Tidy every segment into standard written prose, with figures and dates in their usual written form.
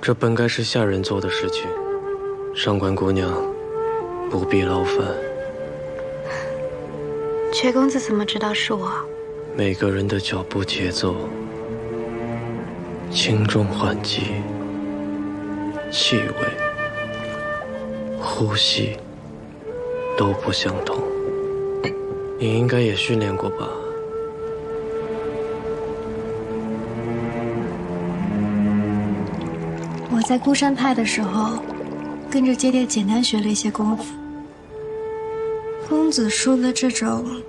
这本该是下人做的事情，上官姑娘不必劳烦。阙公子怎么知道是我？每个人的脚步节奏、轻重缓急、气味、呼吸都不相同。你应该也训练过吧？我在孤山派的时候，跟着姐姐简单学了一些功夫。公子说的这种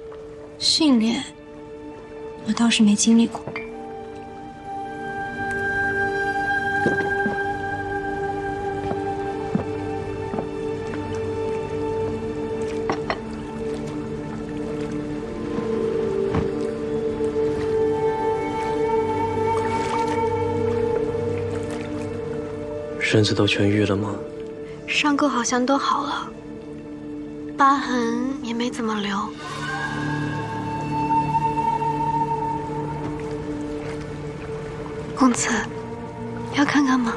训练，我倒是没经历过。身子都痊愈了吗？伤口好像都好了，疤痕也没怎么留。公子，要看看吗？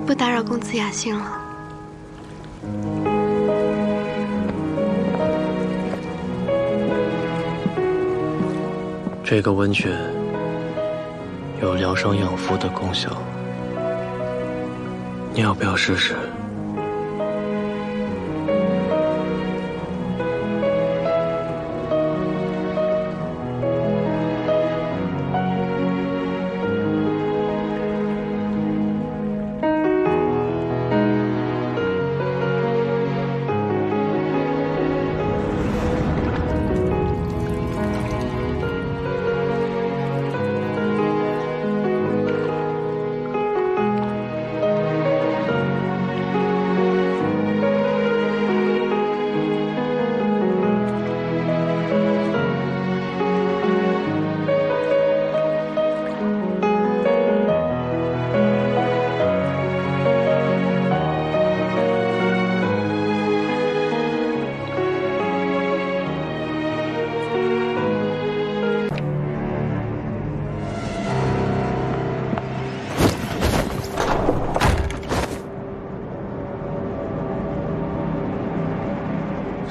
不打扰公子雅兴了。这个温泉有疗伤养肤的功效，你要不要试试？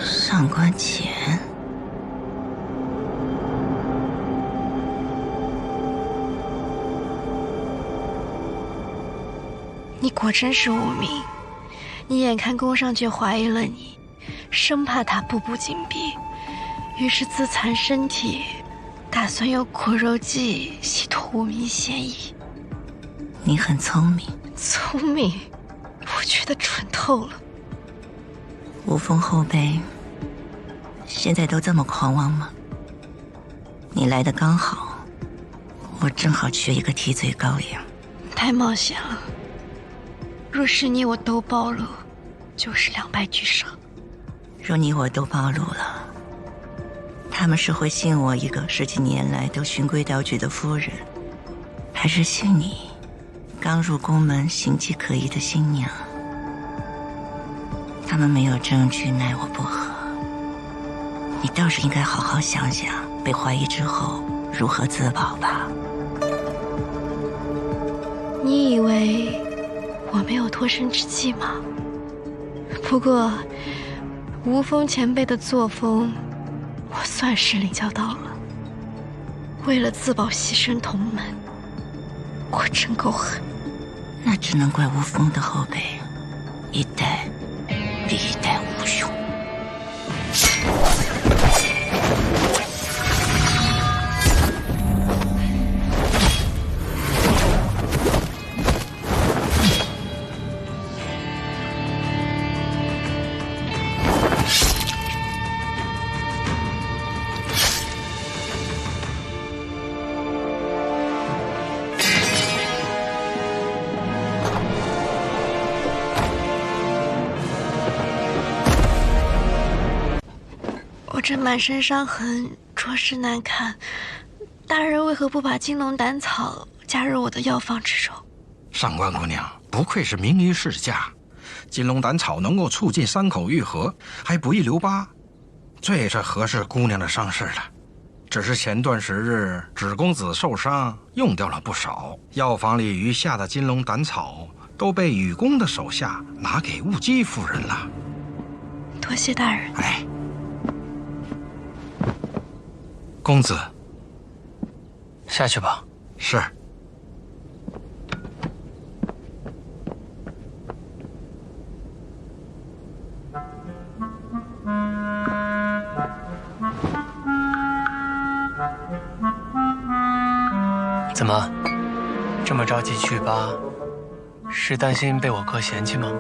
上官浅，你果真是无名，你眼看宫上却怀疑了你，生怕他步步紧逼，于是自残身体，打算用苦肉计洗脱无名嫌疑。你很聪明。聪明？我觉得蠢透了。无风后辈现在都这么狂妄吗？你来的刚好，我正好缺一个替罪羔羊。太冒险了，若是你我都暴露，就是两败俱伤。若你我都暴露了，他们是会信我一个10几年来都循规蹈矩的夫人，还是信你刚入宫门形迹可疑的新娘？他们没有证据奈我不何，你倒是应该好好想想被怀疑之后如何自保吧。你以为我没有脱身之计吗？不过吴峰前辈的作风我算是领教到了，为了自保牺牲同门，我真够狠。那只能怪吴峰的后辈一代比一代无用。我这满身伤痕，着实难看。大人为何不把金龙胆草加入我的药方之中？上官姑娘不愧是名医世家，金龙胆草能够促进伤口愈合，还不易留疤，最是合适姑娘的伤势了。只是前段时日芷公子受伤，用掉了不少，药房里余下的金龙胆草都被雨公的手下拿给雾姬夫人了。多谢大人。哎，公子，下去吧。是。怎么，这么着急去吧？是担心被我哥嫌弃吗？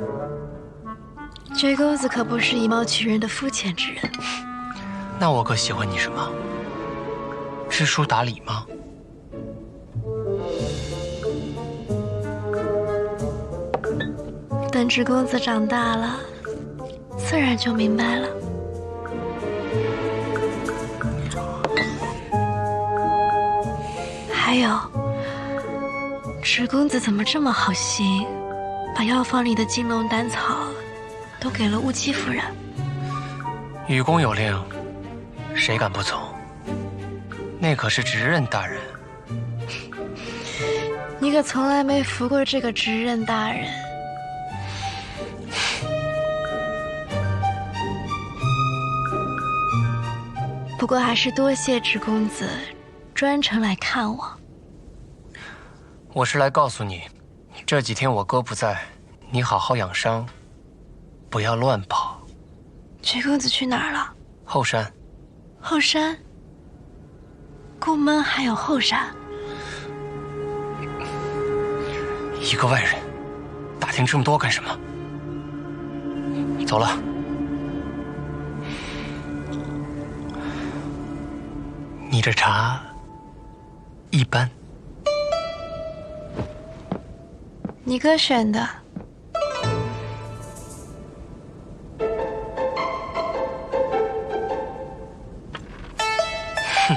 绝公子可不是以貌取人的肤浅之人。那我哥喜欢你什么？知书达理吗？等芷公子长大了，自然就明白了。还有，芷公子怎么这么好心，把药方里的金龙胆草都给了雾姬夫人？雨公有令，谁敢不从？那可是执刃大人。你可从来没服过这个执刃大人。不过还是多谢芷公子专程来看我。我是来告诉你，这几天我哥不在，你好好养伤，不要乱跑。芷公子去哪儿了？后山。后山？宫门还有后山？一个外人，打听这么多干什么？走了。你这茶一般。你哥选的。哼。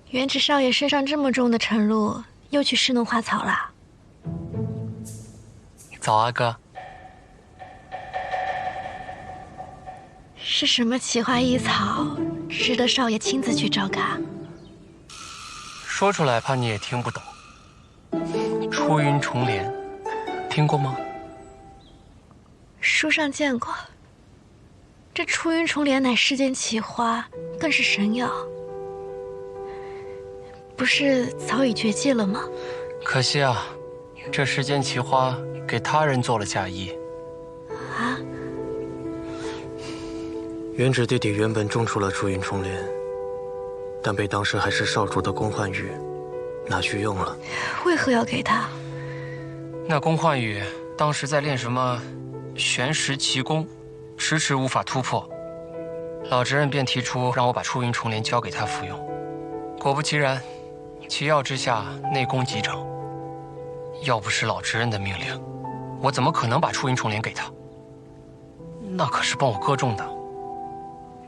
元直少爷身上这么重的晨露，又去侍弄花草啦？早啊，哥。是什么奇花异草，值得少爷亲自去照看？说出来怕你也听不懂。出云重莲，听过吗？书上见过。这出云重莲乃世间奇花，更是神药。不是早已绝迹了吗？可惜啊，这世间奇花给他人做了嫁衣。啊！元直弟弟原本种出了出云重莲，但被当时还是少主的宫焕宇拿去用了。为何要给他？那宫焕宇当时在练什么玄石奇功，迟迟无法突破。老执刃便提出让我把出云重莲交给他服用。果不其然，其药之下内功急涨。要不是老执刃的命令，我怎么可能把出云重莲给他？那可是帮我哥种的。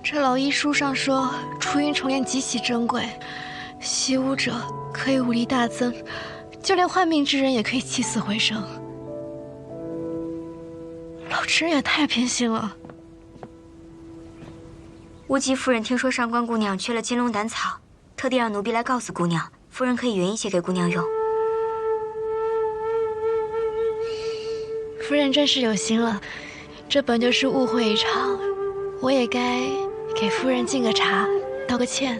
这老医书上说，出云重莲极其珍贵，习武者可以武力大增，就连患病之人也可以起死回生。老执刃也太偏心了。乌姬夫人听说上官姑娘缺了金龙胆草，特地让奴婢来告诉姑娘，夫人可以原一些给姑娘用。夫人真是有心了，这本就是误会一场，我也该给夫人敬个茶，道个歉。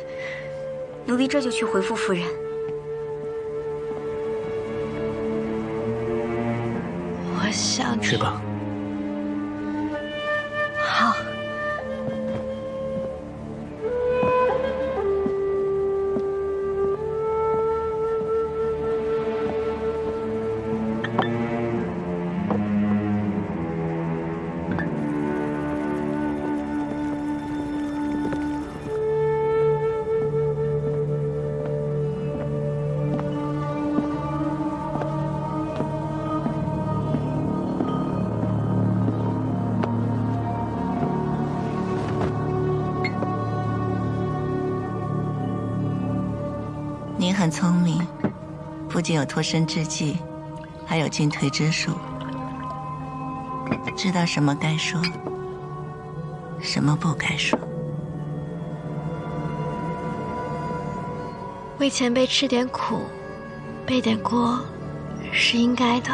奴婢这就去回复夫人。我想去吧。好。你很聪明，不仅有脱身之计，还有进退之术，知道什么该说，什么不该说。为前辈吃点苦，背点锅，是应该的，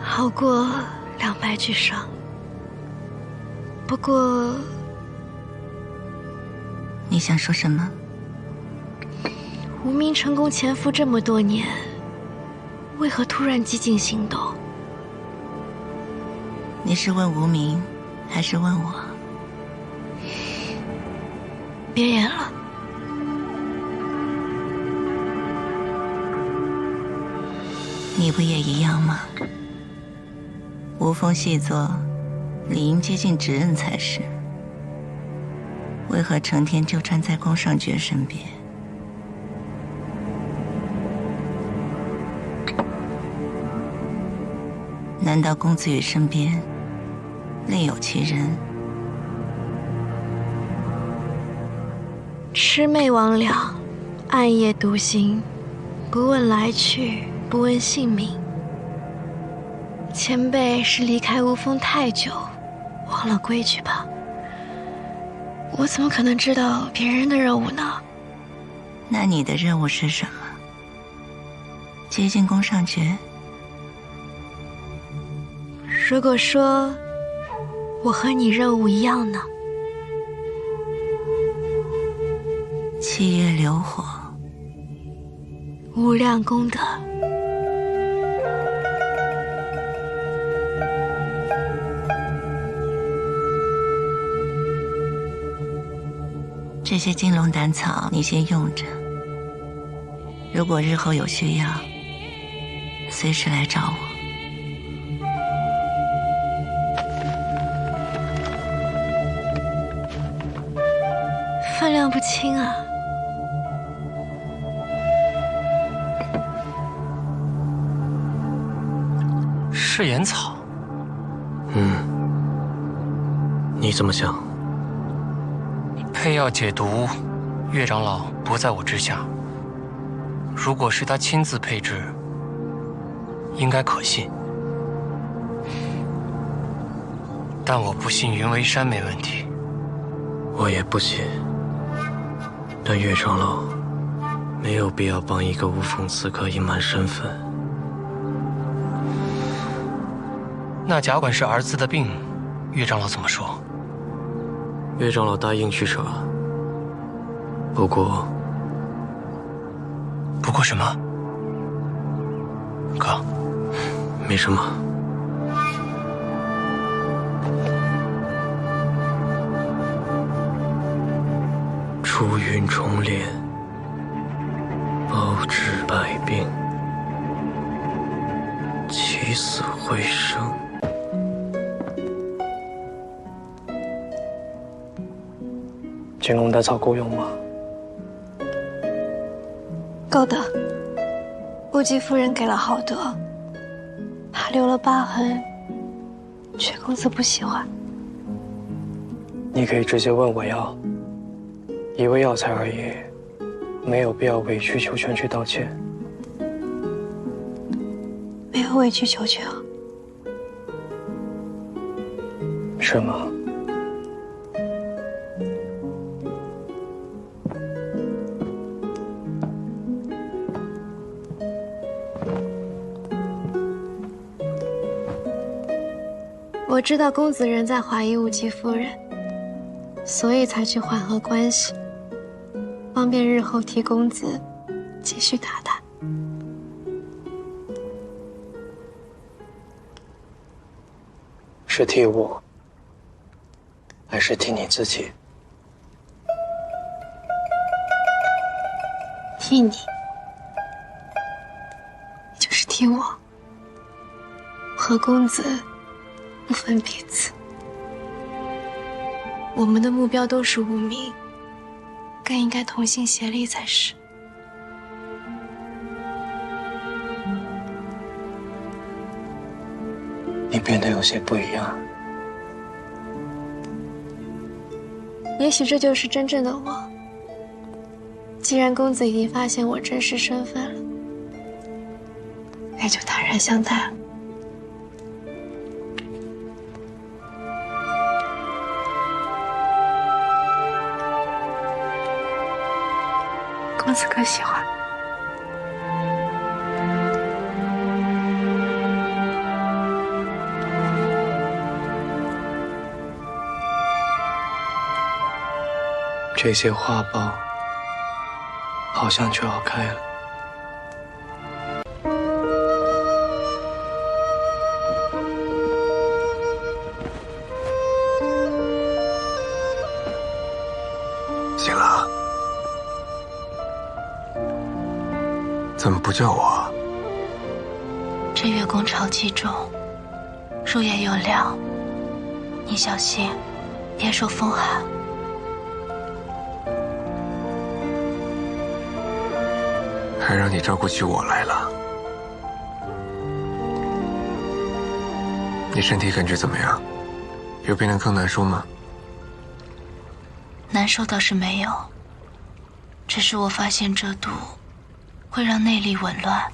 好过两败俱伤。不过，你想说什么？无名成功潜伏这么多年，为何突然激进行动？你是问无名，还是问我？别言了。你不也一样吗？无风细作，理应接近职任才是，为何成天纠缠在宫上爵身边？难道公子羽身边另有其人？魑魅魍魉，暗夜独行，不问来去，不问姓名。前辈是离开无风太久，忘了规矩吧？我怎么可能知道别人的任务呢？那你的任务是什么？接近宫上爵？如果说我和你任务一样呢？七月流火，无量功德。这些金龙胆草你先用着，如果日后有需要，随时来找我。分量不轻啊。誓言草，你怎么想？配药解毒，岳长老不在我之下。如果是他亲自配制，应该可信。但我不信云为山没问题。我也不信。但岳长老没有必要帮一个无风刺客隐瞒身份。那甲管是儿子的病，岳长老怎么说？岳长老答应去查。不过什么？哥，没什么。出云重敛，包治百病，起死回生。金龙胆草够用吗？够的。乌姬夫人给了好多，怕留了疤痕，却公子不喜欢。你可以直接问我要，一味药材而已，没有必要委曲求全去道歉。没有委曲求全。是吗？我知道公子仍在怀疑乌姬夫人，所以才去缓和关系，方便日后替公子继续打探。是替我，还是替你自己？替你，也就是替我。和公子不分彼此，我们的目标都是无名，更应该同心协力才是。你变得有些不一样。也许这就是真正的我。既然公子已经发现我真实身份了，那就坦然相待了。公子可喜欢？这些花苞好像就要开了。醒了？怎么不叫我？这月宫潮气重，树叶又凉，你小心，别受风寒。还让你照顾起我来了。你身体感觉怎么样？有变得更难受吗？难受倒是没有，只是我发现这毒会让内力紊乱，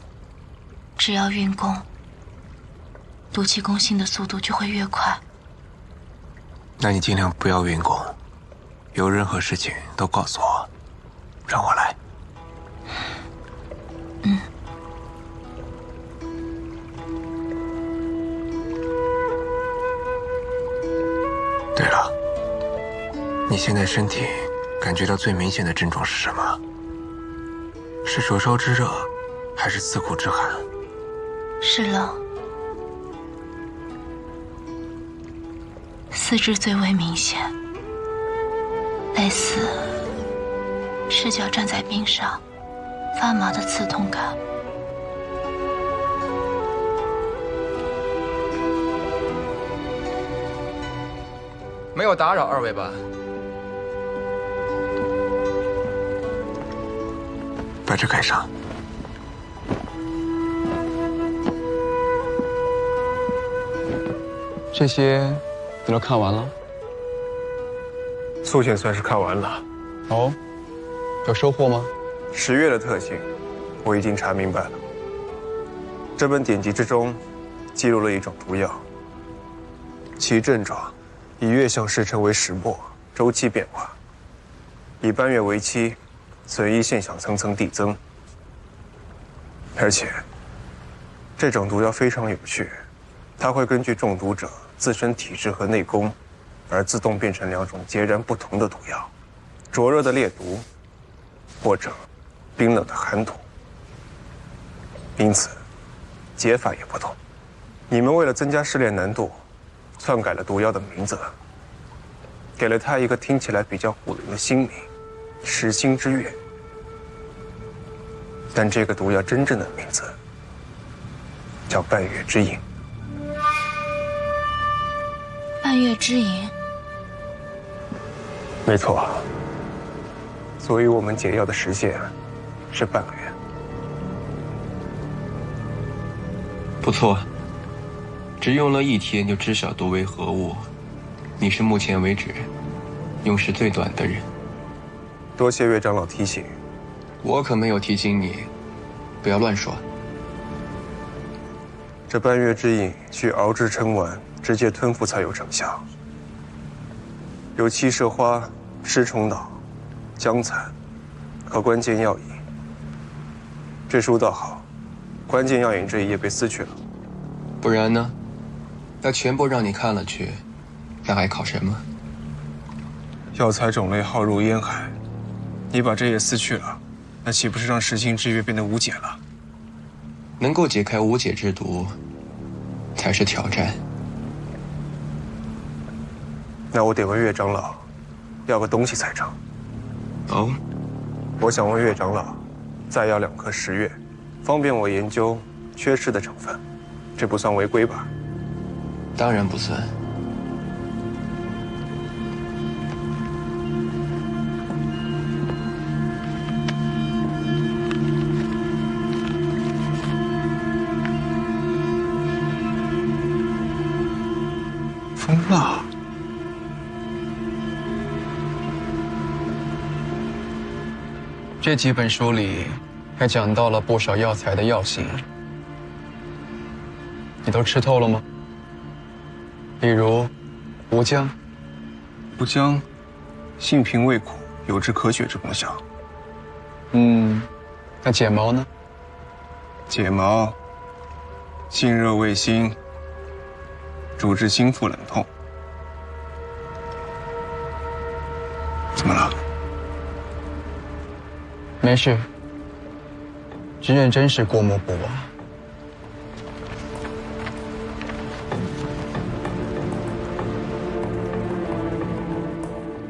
只要运功，毒气攻心的速度就会越快。那你尽量不要运功，有任何事情都告诉我，让我来。对了，你现在身体感觉到最明显的症状是什么？是灼烧之热，还是刺骨之寒？是冷，四肢最为明显，类似赤脚站在冰上发麻的刺痛感。没有打扰二位吧？把这盖上。这些你都看完了？苏线算是看完了。哦，有收获吗10月的特性，我已经查明白了。这本典籍之中，记录了一种毒药，其症状以月相时辰为始末，周期变化，以半月为期，损益现象层层递增。而且，这种毒药非常有趣，它会根据中毒者自身体质和内功，而自动变成2种截然不同的毒药：灼热的烈毒，或者冰冷的寒毒。因此，解法也不同。你们为了增加试炼难度，篡改了毒药的名字，给了它一个听起来比较唬人的新名——食星之月。但这个毒药真正的名字叫半月之影。半月之影，没错。所以我们解药的时限是半个月。不错，只用了1天就知晓毒为何物，你是目前为止用时最短的人。多谢岳长老提醒。我可没有提醒你，不要乱说。这半月之影需熬制成丸，直接吞服才有成效。有七麝花、尸虫脑、姜蚕和关键药引。这书倒好，关键药引这一页被撕去了。不然呢？要全部让你看了去，那还考什么？药材种类浩如烟海，你把这页撕去了，那岂不是让食星之月变得无解了？能够解开无解之毒，才是挑战。那我得问岳长老，要个东西才成。哦，我想问岳长老，再要2颗10月，方便我研究缺失的成分，这不算违规吧？当然不算。风蜡。这几本书里还讲到了不少药材的药性，你都吃透了吗？比如吴姜。吴姜，性平味苦，有治咳血之功效。那解毛呢？解毛，性热味辛，主治心腹冷痛。怎么了？没事，只认真是过目不忘。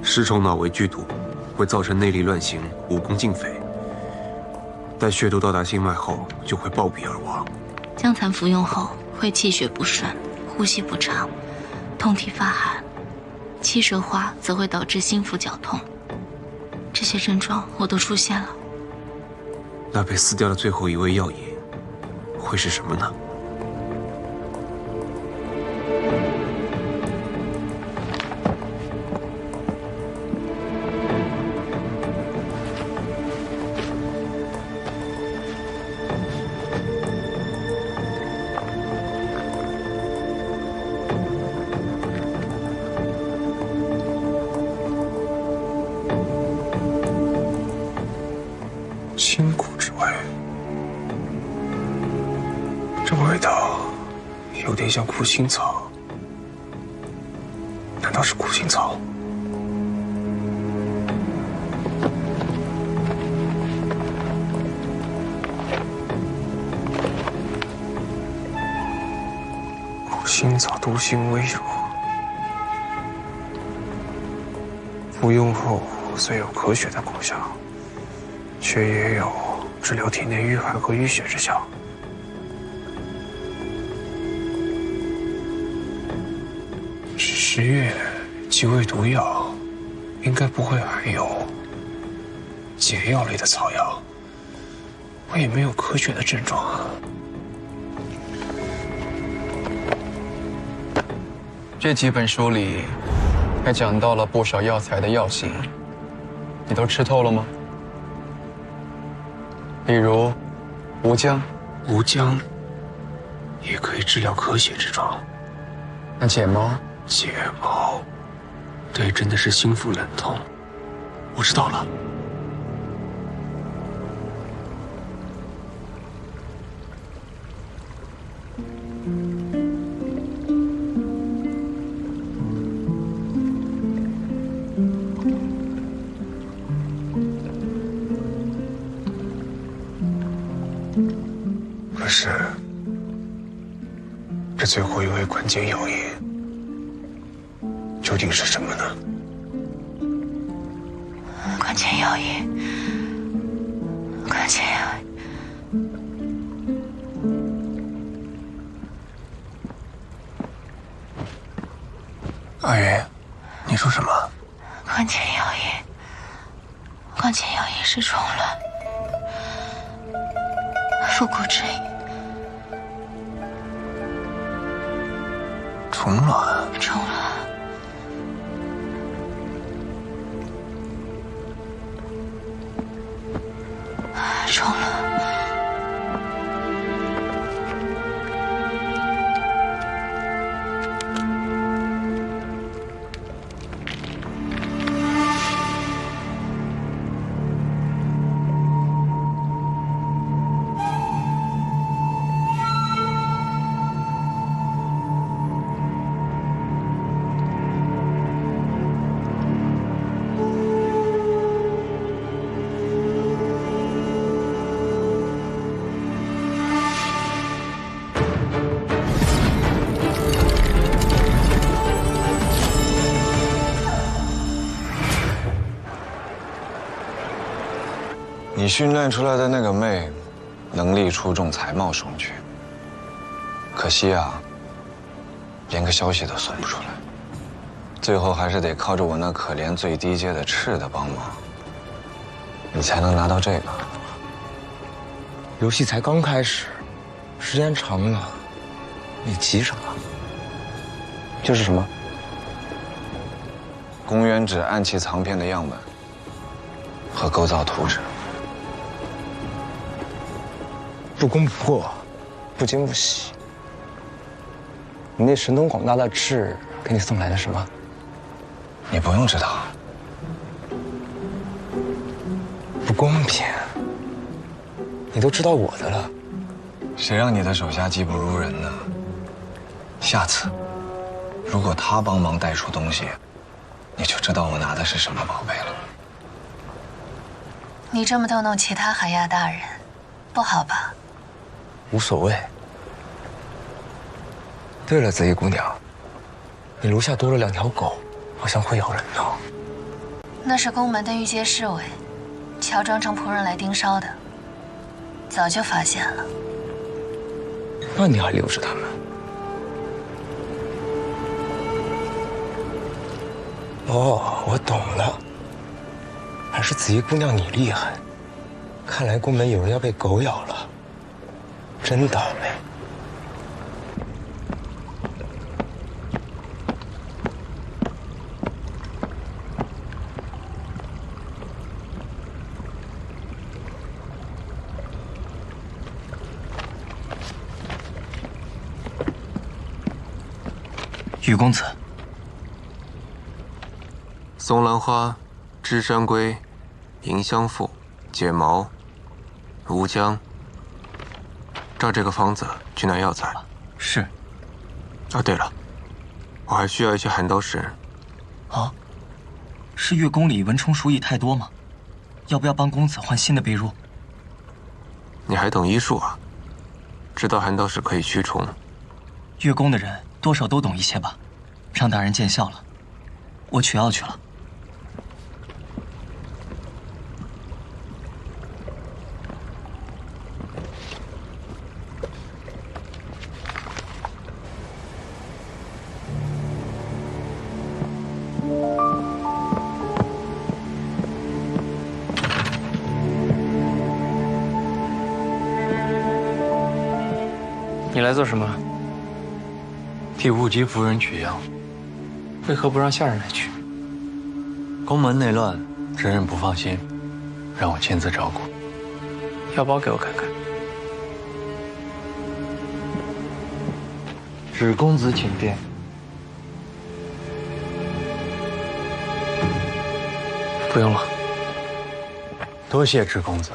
尸虫脑为剧毒，会造成内力乱行，武功尽废。待血毒到达心脉后，就会暴毙而亡。姜蚕服用后会气血不顺、呼吸不畅、通体发寒，气舌化则会导致心腹绞痛。这些症状我都出现了。那被撕掉的最后一味药引，会是什么呢？清苦之味，这味道有点像苦心草，难道是苦心草？苦心草毒性微弱，服用后虽有咳血的功效，却也有治疗体内淤寒和淤血之效。10月即味毒药，应该不会含有解药类的草药，我也没有咳血的症状啊。这几本书里还讲到了不少药材的药性，你都吃透了吗？比如吴姜。吴姜也可以治疗咳血之状。那解毛？解毛，对，真的是心腹冷痛。我知道了。可是，这最后一味关键药引究竟是什么呢？关键药引，关键药引。阿云，你说什么？关键药引，关键药引是虫卵，腹股之引。虫卵。虫卵。虫卵。你训练出来的那个妹，能力出众，才貌双全。可惜啊，连个消息都送不出来。最后还是得靠着我那可怜最低阶的赤的帮忙，你才能拿到这个。游戏才刚开始，时间长了，你急什么？这是什么？公园纸暗器藏片的样本和构造图纸。不攻不破，不惊不喜。你那神通广大的智给你送来的什么？你不用知道。不公平，你都知道我的了。谁让你的手下技不如人呢？下次，如果他帮忙带出东西，你就知道我拿的是什么宝贝了。你这么逗弄其他海亚大人，不好吧？无所谓。对了，紫衣姑娘，你楼下多了2条狗，好像会咬人呢。那是宫门的御阶侍卫，乔装成仆人来盯梢的，早就发现了。那你还留着他们？哦，我懂了，还是紫衣姑娘你厉害。看来宫门有人要被狗咬了，真倒霉。雨公子，松兰花、芝山龟、迎香附、解毛、吴姜，照这个方子去拿药材。是。啊，对了，我还需要一些寒刀石。啊？是月宫里蚊虫鼠蚁太多吗？要不要帮公子换新的被褥？你还懂医术啊？知道寒刀石可以驱虫。月宫的人多少都懂一些吧，让大人见笑了。我取药去了。你来做什么？替雾姬夫人取药。为何不让下人来取？宫门内乱，侄人不放心，让我亲自照顾。药包给我看看。指公子请便。不用了。多谢指公子。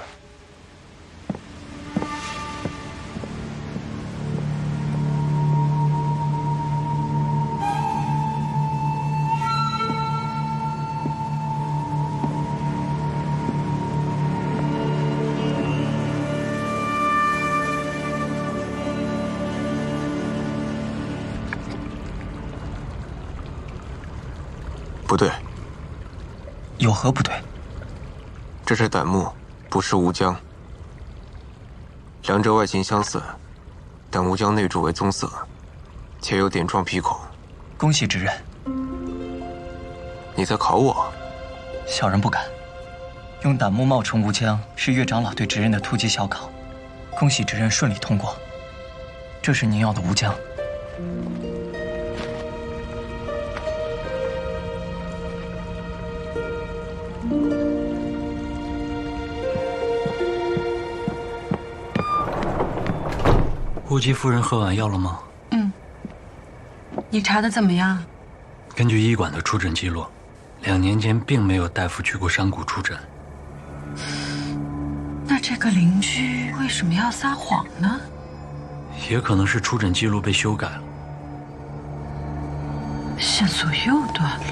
不对，有何不对？这是胆木，不是吴姜。两者外形相似，但吴姜内柱为棕色，且有点状劈口。恭喜执刃。你在考我？小人不敢。用胆木冒充吴姜是岳长老对执刃的突击小考，恭喜执刃顺利通过。这是您要的吴姜。雾姬夫人喝完药了吗？你查的怎么样？根据医馆的出诊记录，2年间并没有大夫去过山谷出诊。那这个邻居为什么要撒谎呢？也可能是出诊记录被修改了。线索又断了。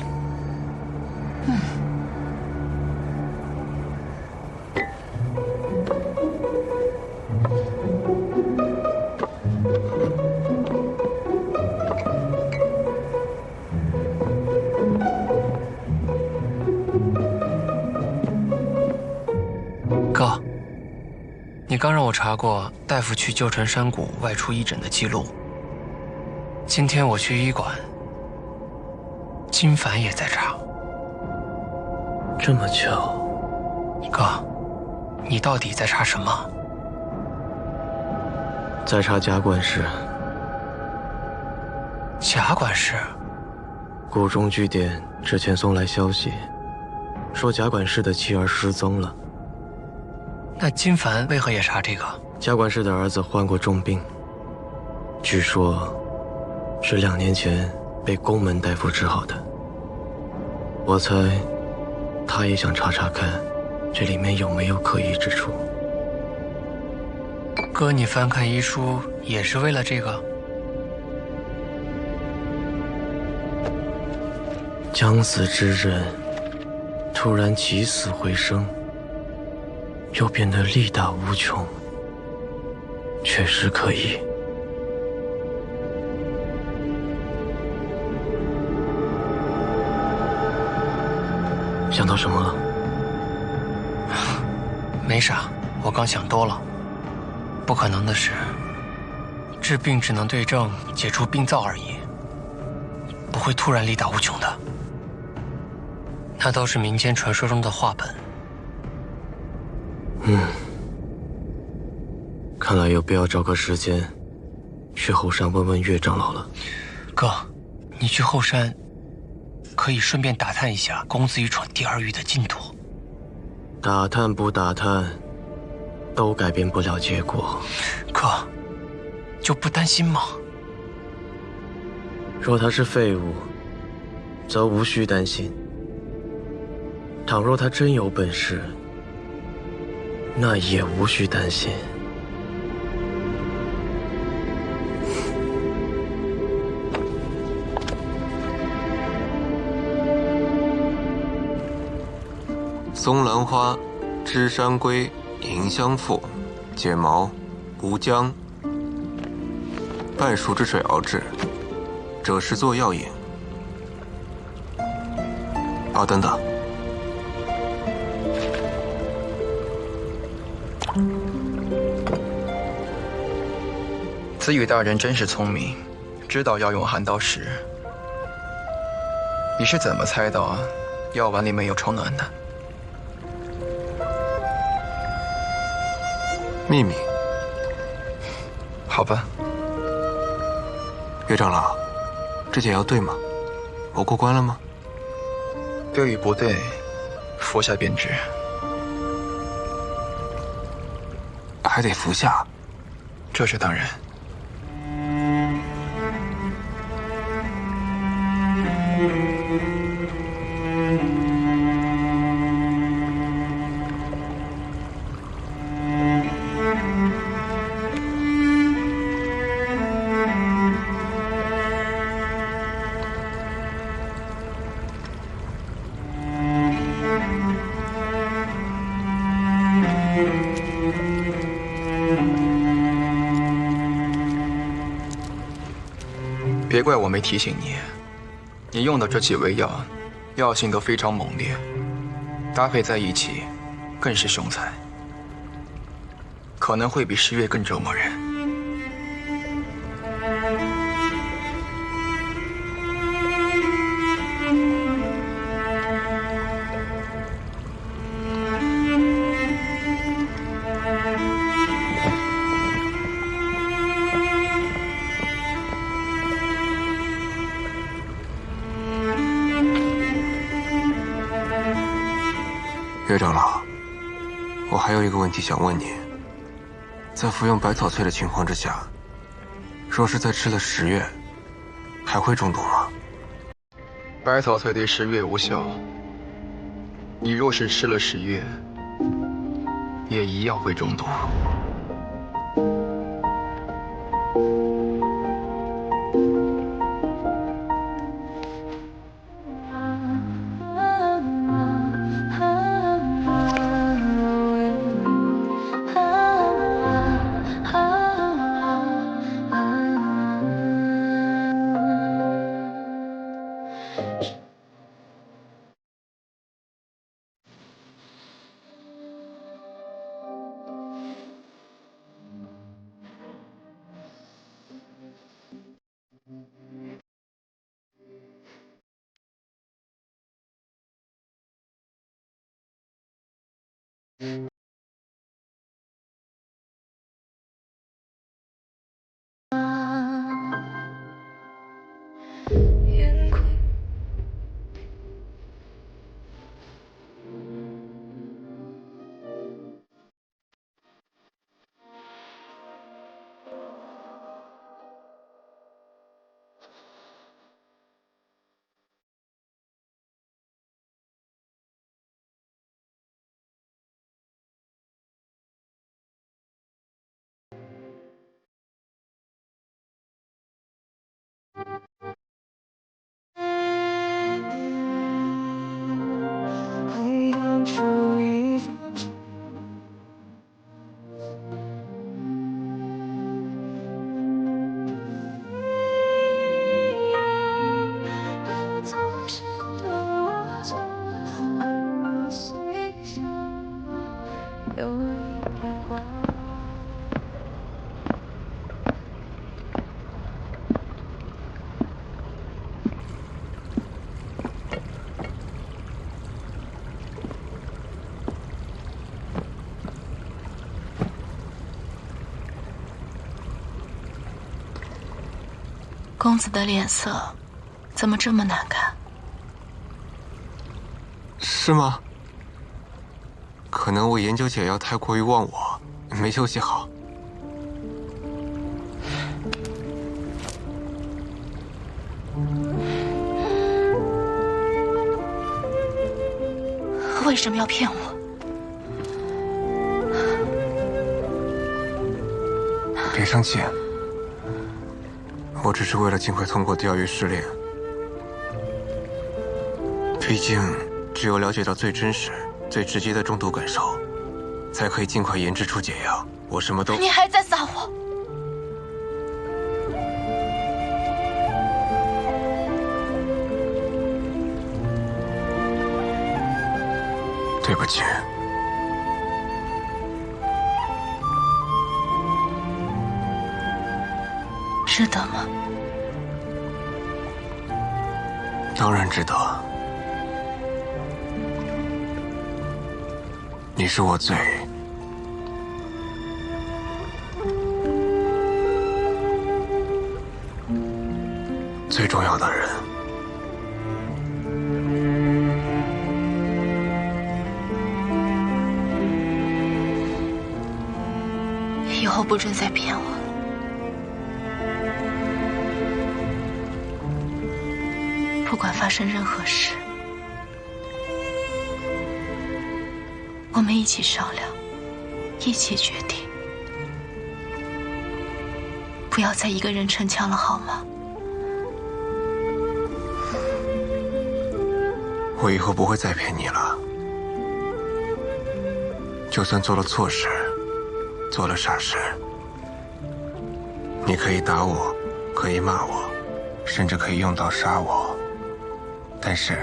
哥，你刚让我查过大夫去旧城山谷外出医诊的记录。今天我去医馆，金凡也在查。这么巧，哥，你到底在查什么？在查贾管事。贾管事？谷中据点之前送来消息，说贾管事的妻儿失踪了。那金凡为何也查这个？家管事的儿子患过重病，据说是2年前被宫门大夫治好的。我猜他也想查查看，这里面有没有可疑之处。哥，你翻看医书也是为了这个？将死之人突然起死回生，又变得力大无穷，确实可疑。想到什么了？没啥，我刚想多了。不可能的是，治病只能对症解除病灶而已，不会突然力大无穷的。那都是民间传说中的话本。看来有必要找个时间去后山问问岳长老了。哥，你去后山可以顺便打探一下公子与闯第2狱的进度。打探不打探，都改变不了结果。哥，就不担心吗？若他是废物，则无需担心；倘若他真有本事，那也无需担心。松兰花、芝山龟、迎香附、解毛、吴姜，半熟之水熬制，这是做药饮。哦，等等，子羽大人真是聪明，知道要用寒刀石。你是怎么猜到药丸里面有虫卵的？秘密。好吧。岳长老，这解药对吗？我过关了吗？对与不对，服下便知。还得服下？这是当然。别怪我没提醒你，你用的这几味药，药性都非常猛烈，搭配在一起，更是凶残，可能会比10月更折磨人。岳长老，我还有一个问题想问你：在服用百草萃的情况之下，若是再吃了10月，还会中毒吗？百草萃对10月无效，你若是吃了10月，也一样会中毒。公子的脸色怎么这么难看？是吗？可能我研究解药太过于忘我，没休息好。为什么要骗我？别生气，我只是为了尽快通过钓鱼试炼。毕竟，只有了解到最真实、最直接的中毒感受，才可以尽快研制出解药。我什么都……你还在撒谎！对不起。值得吗？当然值得。你是我最重要的人。以后不准再骗我。不管发生任何事，我们一起商量，一起决定，不要再一个人逞强了，好吗？我以后不会再骗你了。就算做了错事，做了傻事，你可以打我，可以骂我，甚至可以用刀杀我，但是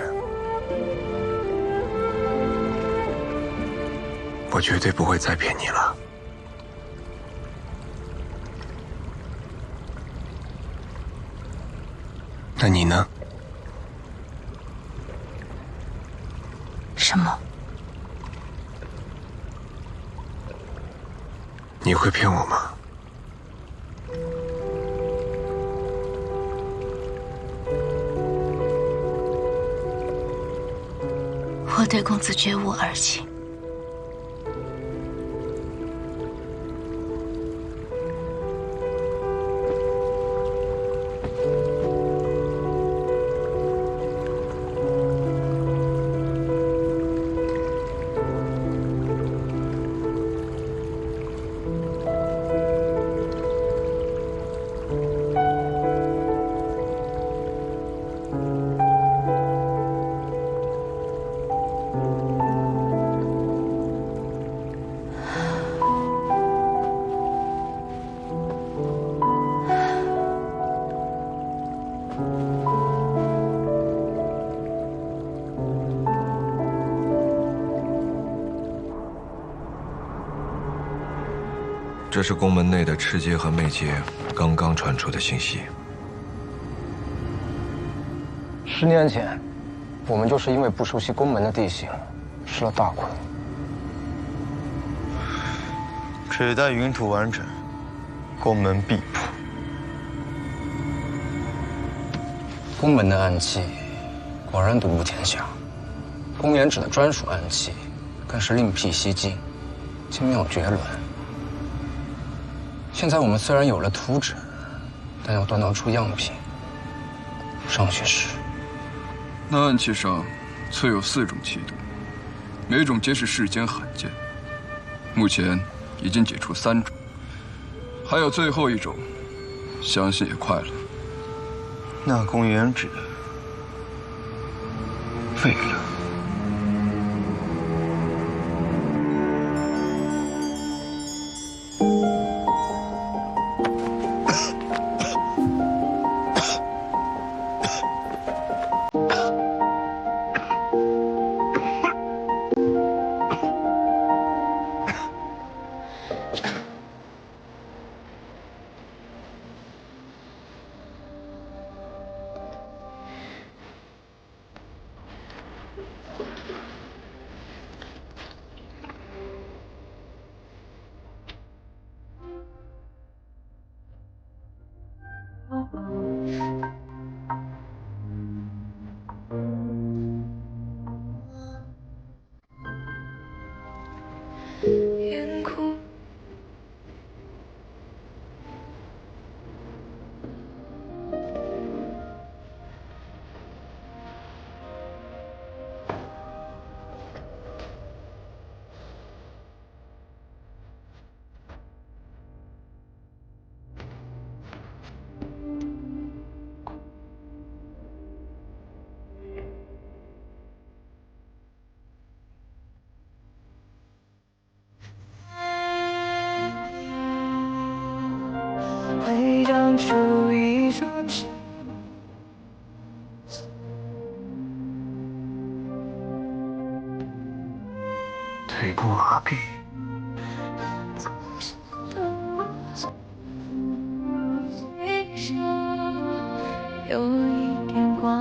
我绝对不会再骗你了。那你呢？什么？你会骗我吗？我对公子绝无二心。这是宫门内的赤阶和媚阶刚刚传出的信息。10年前，我们就是因为不熟悉宫门的地形，吃了大亏。只待云土完整，宫门必破。宫门的暗器果然独步天下，公研指的专属暗器更是另辟蹊径，精妙绝伦。现在我们虽然有了图纸，但要锻造出样品，尚需时。那暗器上测有4种气度，每种皆是世间罕见。目前已经解出3种，还有最后1种，相信也快了。那公研指废了。腿部阿比。有一点光，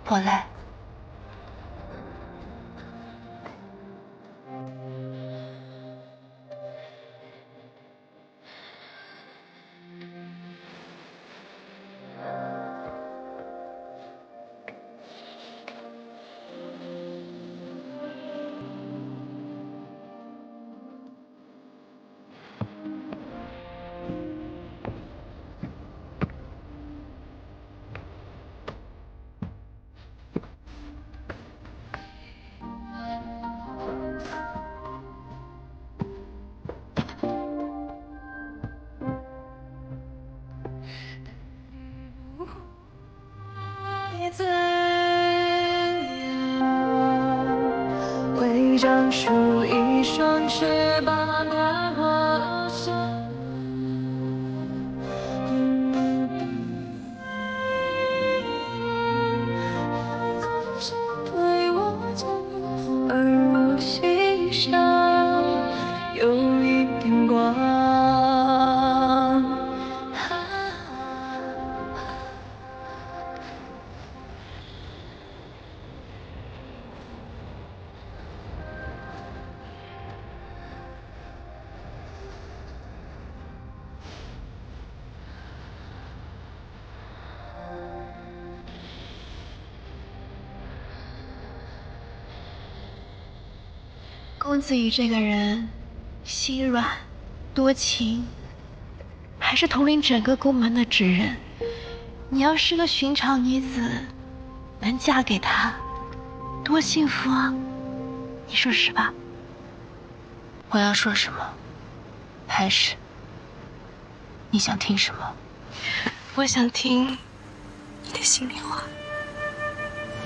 我来。会长出一双翅膀掠过了山。对我讲，而我心上有一点光。公子羽这个人，心软、多情，还是统领整个宫门的职人。你要是个寻常女子，能嫁给他，多幸福啊！你说是吧？我要说什么？还是你想听什么？我想听你的心里话。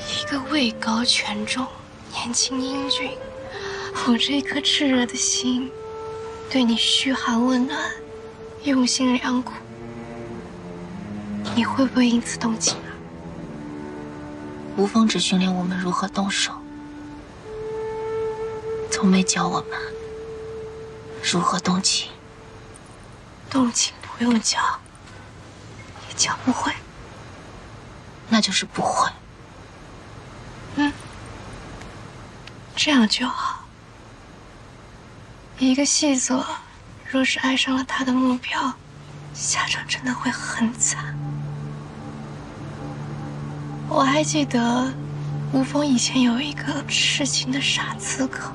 一个位高权重、年轻英俊，我这颗炽热的心，对你嘘寒问暖，用心良苦，你会不会因此动情啊？吴峰只训练我们如何动手，从没教我们如何动情。动情不用教，也教不会。那就是不会。这样就好。一个细作，若是爱上了他的目标，下场真的会很惨。我还记得，吴峰以前有一个痴情的傻刺客，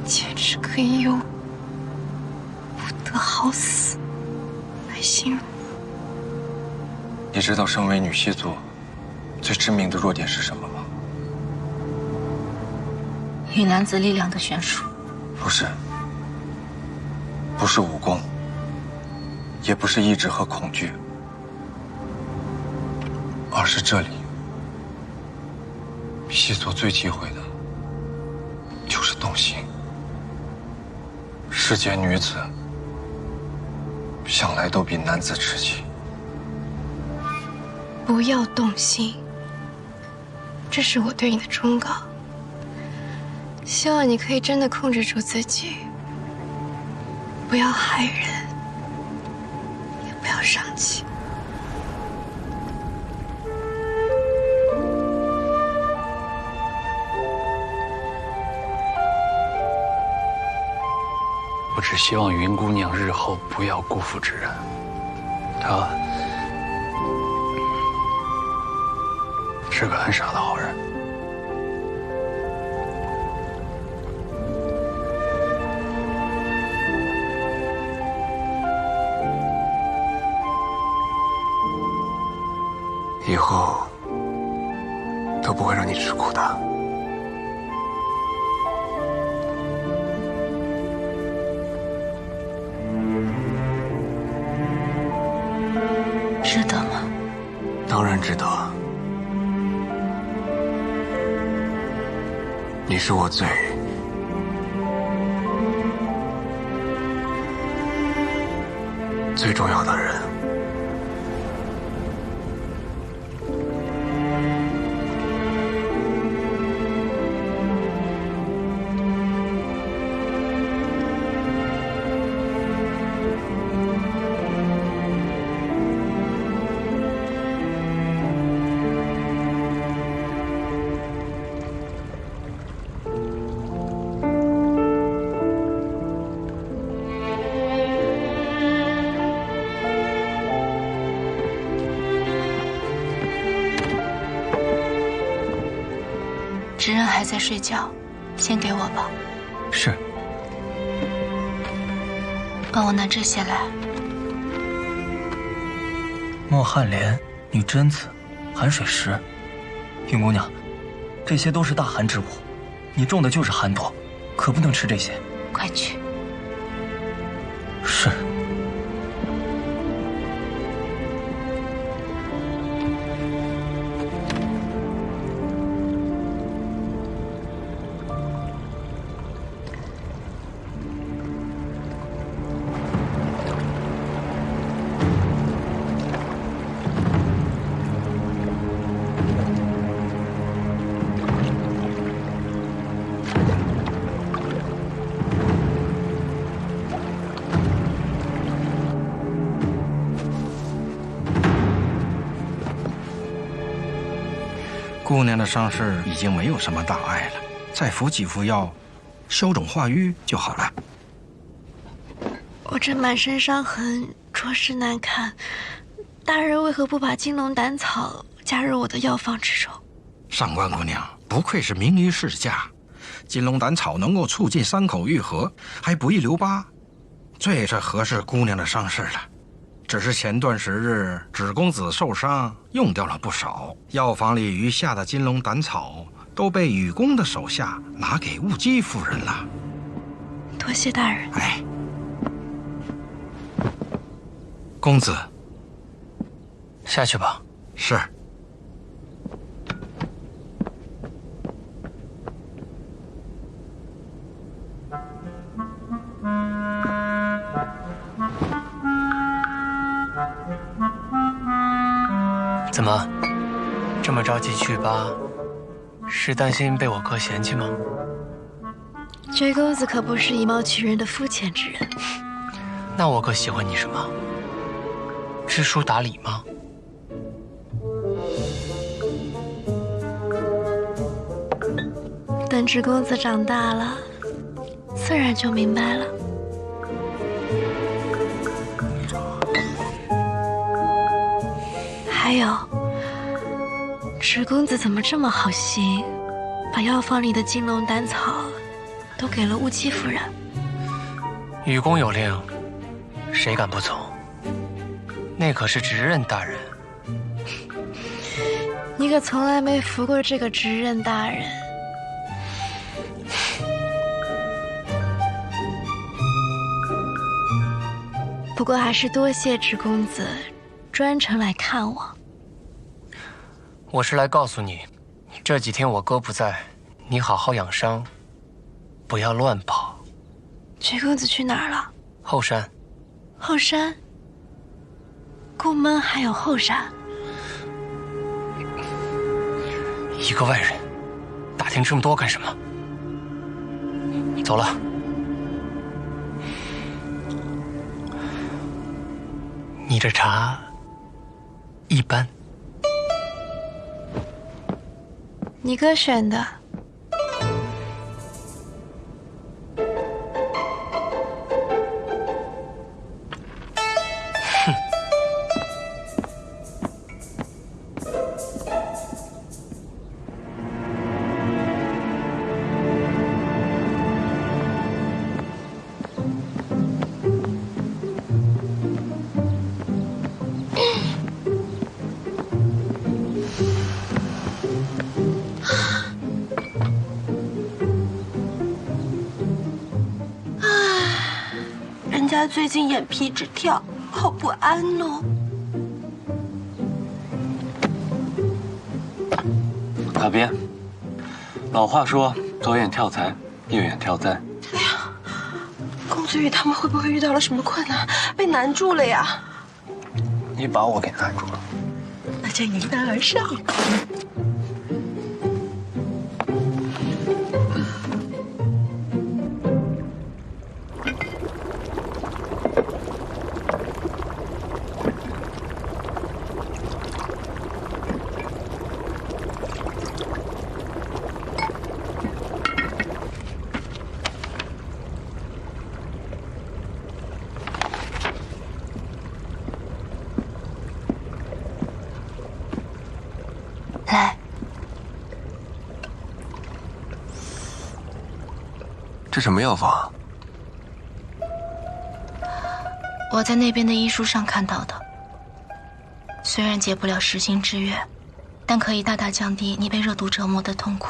简直可以用“不得好死”来形容。你知道身为女细作最致命的弱点是什么吗？与男子力量的悬殊。不是，不是武功，也不是意志和恐惧，而是这里，细作最忌讳的就是动心。世间女子向来都比男子痴情。不要动心，这是我对你的忠告。希望你可以真的控制住自己，不要害人，也不要伤气。我只希望云姑娘日后不要辜负芷然，她是个很傻的好人。以后都不会让你吃苦的。值得吗？当然值得。你是我最重要的人。执刃还在睡觉，先给我吧。是。帮我拿这些来。莫汉莲、女贞子、寒水石，云姑娘，这些都是大寒之物，你中的就是寒毒，可不能吃这些。快去。是。姑娘的伤势已经没有什么大碍了，再服几副药，消肿化瘀就好了。我这满身伤痕，着实难看。大人为何不把金龙胆草加入我的药方之中？上官姑娘不愧是名医世家，金龙胆草能够促进伤口愈合，还不易留疤，最是合适姑娘的伤势了。只是前段时日芷公子受伤，用掉了不少，药房里余下的金龙胆草都被雨公的手下拿给雾姬夫人了。多谢大人。哎，公子，下去吧。是。怎么，这么着急去吧？是担心被我哥嫌弃吗？绝公子可不是以貌取人的肤浅之人。那我哥喜欢你什么？知书达理吗？等芷公子长大了，自然就明白了。还有，芷公子怎么这么好心，把药房里的金龙胆草都给了雾姬夫人？雨公有令，谁敢不从？那可是执刃大人。你可从来没服过这个执刃大人。不过还是多谢芷公子专程来看我。我是来告诉你，这几天我哥不在，你好好养伤，不要乱跑。芷公子去哪儿了？后山。后山？宫门还有后山？一个外人，打听这么多干什么？走了。你这茶一般。你哥选的。哼。他最近眼皮直跳，好不安哦。大边，老话说，左眼跳财，右眼跳灾。哎呀，公子羽他们会不会遇到了什么困难，被难住了呀？你把我给难住了，那就迎难而上。来，这什么药方？我在那边的医书上看到的。虽然解不了实心之约，但可以大大降低你被热毒折磨的痛苦。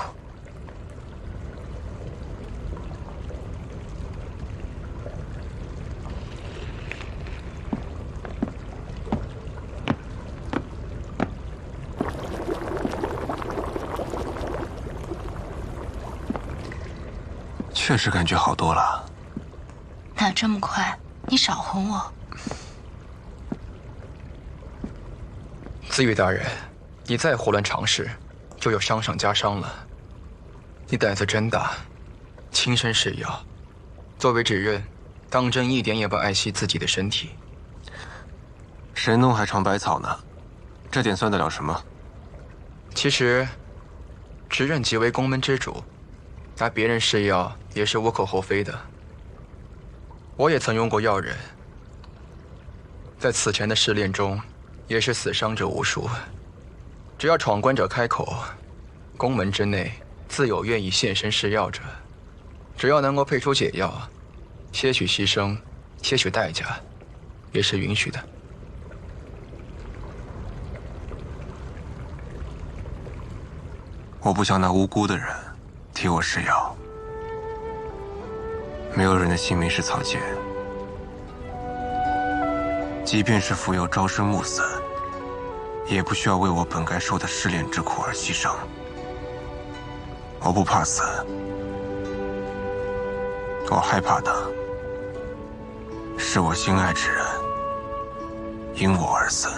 确实感觉好多了。哪这么快？你少哄我。子羽大人，你再胡乱尝试，就有伤上加伤了。你胆子真大，亲身试药，作为指认，当真一点也不爱惜自己的身体。神农还尝百草呢，这点算得了什么？其实，指认即为宫门之主，拿别人试药也是无可厚非的。我也曾用过药人，在此前的试炼中，也是死伤者无数。只要闯关者开口，宫门之内自有愿意现身试药者。只要能够配出解药，些许牺牲，些许代价，也是允许的。我不想拿无辜的人替我试药。没有人的性命是草芥，即便是服药朝生暮死，也不需要为我本该受的试炼之苦而牺牲。我不怕死，我害怕的是我心爱之人因我而死。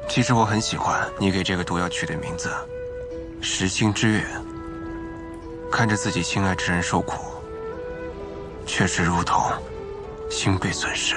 其实我很喜欢你给这个毒药取的名字“实心之月”。看着自己心爱之人受苦，确实如同心被损失。